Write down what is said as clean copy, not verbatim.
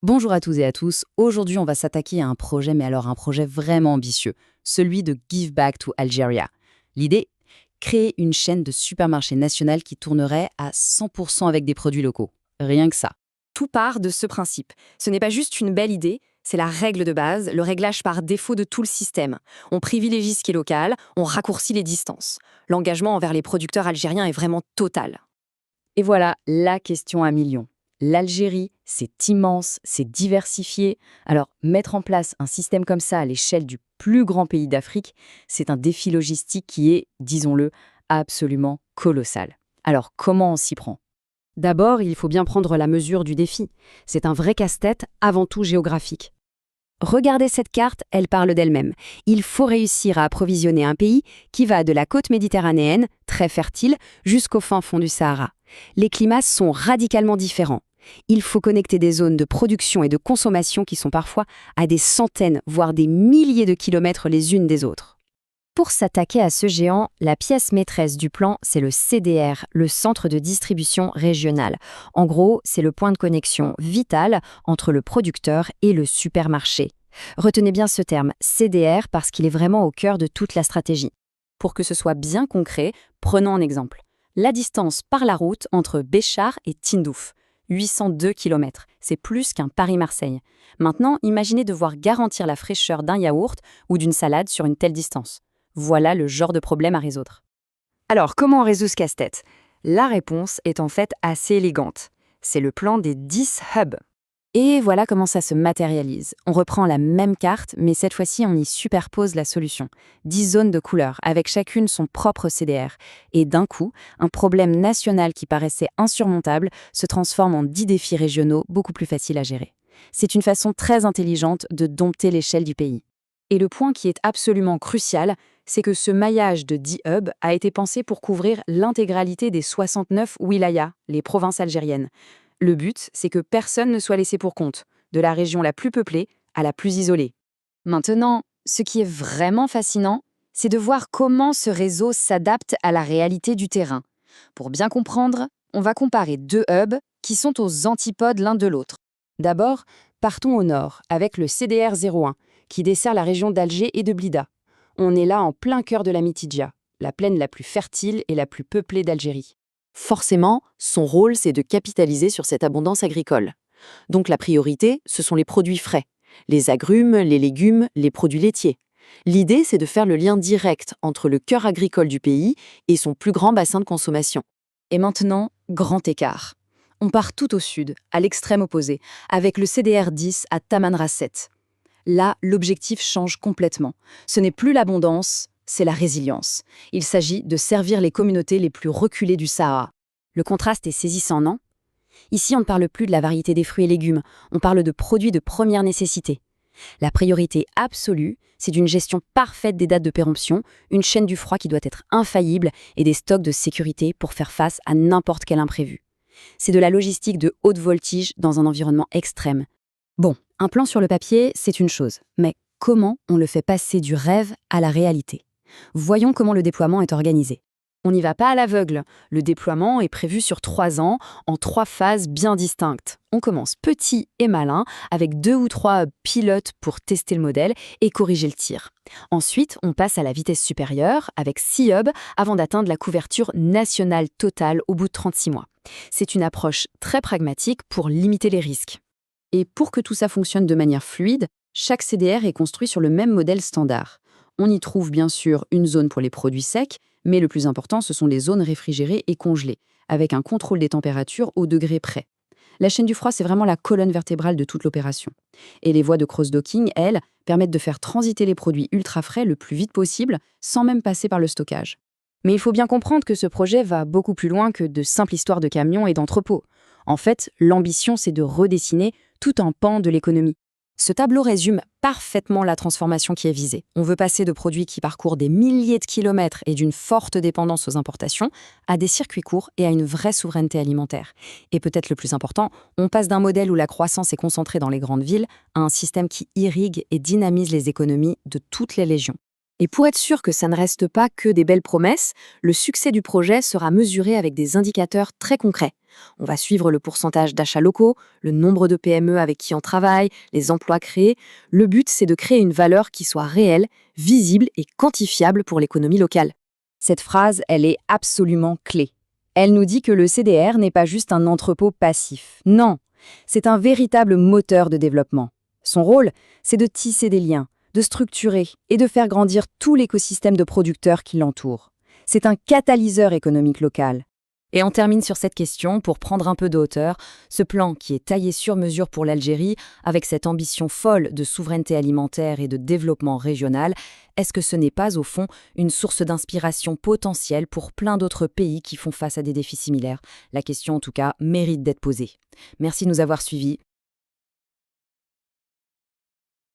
Bonjour à toutes et à tous. Aujourd'hui, on va s'attaquer à un projet, mais alors un projet vraiment ambitieux, celui de Give Back to Algeria. L'idée, créer une chaîne de supermarchés nationale qui tournerait à 100% avec des produits locaux. Rien que ça. Tout part de ce principe. Ce n'est pas juste une belle idée, c'est la règle de base, le réglage par défaut de tout le système. On privilégie ce qui est local, on raccourcit les distances. L'engagement envers les producteurs algériens est vraiment total. Et voilà la question à millions. L'Algérie, c'est immense, c'est diversifié. Alors, mettre en place un système comme ça à l'échelle du plus grand pays d'Afrique, c'est un défi logistique qui est, disons-le, absolument colossal. Alors, comment on s'y prend? D'abord, il faut bien prendre la mesure du défi. C'est un vrai casse-tête, avant tout géographique. Regardez cette carte, elle parle d'elle-même. Il faut réussir à approvisionner un pays qui va de la côte méditerranéenne, très fertile, jusqu'au fin fond du Sahara. Les climats sont radicalement différents. Il faut connecter des zones de production et de consommation qui sont parfois à des centaines, voire des milliers de kilomètres les unes des autres. Pour s'attaquer à ce géant, la pièce maîtresse du plan, c'est le CDR, le centre de distribution régional. En gros, c'est le point de connexion vital entre le producteur et le supermarché. Retenez bien ce terme, CDR, parce qu'il est vraiment au cœur de toute la stratégie. Pour que ce soit bien concret, prenons un exemple. La distance par la route entre Béchar et Tindouf. 802 km, c'est plus qu'un Paris-Marseille. Maintenant, imaginez devoir garantir la fraîcheur d'un yaourt ou d'une salade sur une telle distance. Voilà le genre de problème à résoudre. Alors, comment on résout ce casse-tête? La réponse est en fait assez élégante. C'est le plan des 10 hubs. Et voilà comment ça se matérialise. On reprend la même carte, mais cette fois-ci, on y superpose la solution. 10 zones de couleurs, avec chacune son propre CDR. Et d'un coup, un problème national qui paraissait insurmontable se transforme en 10 défis régionaux beaucoup plus faciles à gérer. C'est une façon très intelligente de dompter l'échelle du pays. Et le point qui est absolument crucial, c'est que ce maillage de 10 hubs a été pensé pour couvrir l'intégralité des 69 wilayas, les provinces algériennes. Le but, c'est que personne ne soit laissé pour compte, de la région la plus peuplée à la plus isolée. Maintenant, ce qui est vraiment fascinant, c'est de voir comment ce réseau s'adapte à la réalité du terrain. Pour bien comprendre, on va comparer deux hubs qui sont aux antipodes l'un de l'autre. D'abord, partons au nord, avec le CDR 01, qui dessert la région d'Alger et de Blida. On est là en plein cœur de la Mitidja, la plaine la plus fertile et la plus peuplée d'Algérie. Forcément, son rôle, c'est de capitaliser sur cette abondance agricole. Donc la priorité, ce sont les produits frais, les agrumes, les légumes, les produits laitiers. L'idée, c'est de faire le lien direct entre le cœur agricole du pays et son plus grand bassin de consommation. Et maintenant, grand écart. On part tout au sud, à l'extrême opposé, avec le CDR 10 à Tamanrasset. Là, l'objectif change complètement. Ce n'est plus l'abondance, c'est la résilience. Il s'agit de servir les communautés les plus reculées du Sahara. Le contraste est saisissant, non? Ici, on ne parle plus de la variété des fruits et légumes, on parle de produits de première nécessité. La priorité absolue, c'est d'une gestion parfaite des dates de péremption, une chaîne du froid qui doit être infaillible et des stocks de sécurité pour faire face à n'importe quel imprévu. C'est de la logistique de haute voltige dans un environnement extrême. Bon, un plan sur le papier, c'est une chose, mais comment on le fait passer du rêve à la réalité? Voyons comment le déploiement est organisé. On n'y va pas à l'aveugle. Le déploiement est prévu sur 3 ans, en 3 phases bien distinctes. On commence petit et malin, avec 2 ou 3 pilotes pour tester le modèle et corriger le tir. Ensuite, on passe à la vitesse supérieure, avec 6 hubs, avant d'atteindre la couverture nationale totale au bout de 36 mois. C'est une approche très pragmatique pour limiter les risques. Et pour que tout ça fonctionne de manière fluide, chaque CDR est construit sur le même modèle standard. On y trouve bien sûr une zone pour les produits secs, mais le plus important, ce sont les zones réfrigérées et congelées, avec un contrôle des températures au degré près. La chaîne du froid, c'est vraiment la colonne vertébrale de toute l'opération. Et les voies de cross-docking, elles, permettent de faire transiter les produits ultra frais le plus vite possible, sans même passer par le stockage. Mais il faut bien comprendre que ce projet va beaucoup plus loin que de simples histoires de camions et d'entrepôts. En fait, l'ambition, c'est de redessiner tout un pan de l'économie. Ce tableau résume parfaitement la transformation qui est visée. On veut passer de produits qui parcourent des milliers de kilomètres et d'une forte dépendance aux importations à des circuits courts et à une vraie souveraineté alimentaire. Et peut-être le plus important, on passe d'un modèle où la croissance est concentrée dans les grandes villes à un système qui irrigue et dynamise les économies de toutes les régions. Et pour être sûr que ça ne reste pas que des belles promesses, le succès du projet sera mesuré avec des indicateurs très concrets. On va suivre le pourcentage d'achats locaux, le nombre de PME avec qui on travaille, les emplois créés. Le but, c'est de créer une valeur qui soit réelle, visible et quantifiable pour l'économie locale. Cette phrase, elle est absolument clé. Elle nous dit que le CDR n'est pas juste un entrepôt passif. Non, c'est un véritable moteur de développement. Son rôle, c'est de tisser des liens, de structurer et de faire grandir tout l'écosystème de producteurs qui l'entourent. C'est un catalyseur économique local. Et on termine sur cette question pour prendre un peu de hauteur. Ce plan qui est taillé sur mesure pour l'Algérie, avec cette ambition folle de souveraineté alimentaire et de développement régional, est-ce que ce n'est pas au fond une source d'inspiration potentielle pour plein d'autres pays qui font face à des défis similaires? La question en tout cas mérite d'être posée. Merci de nous avoir suivis.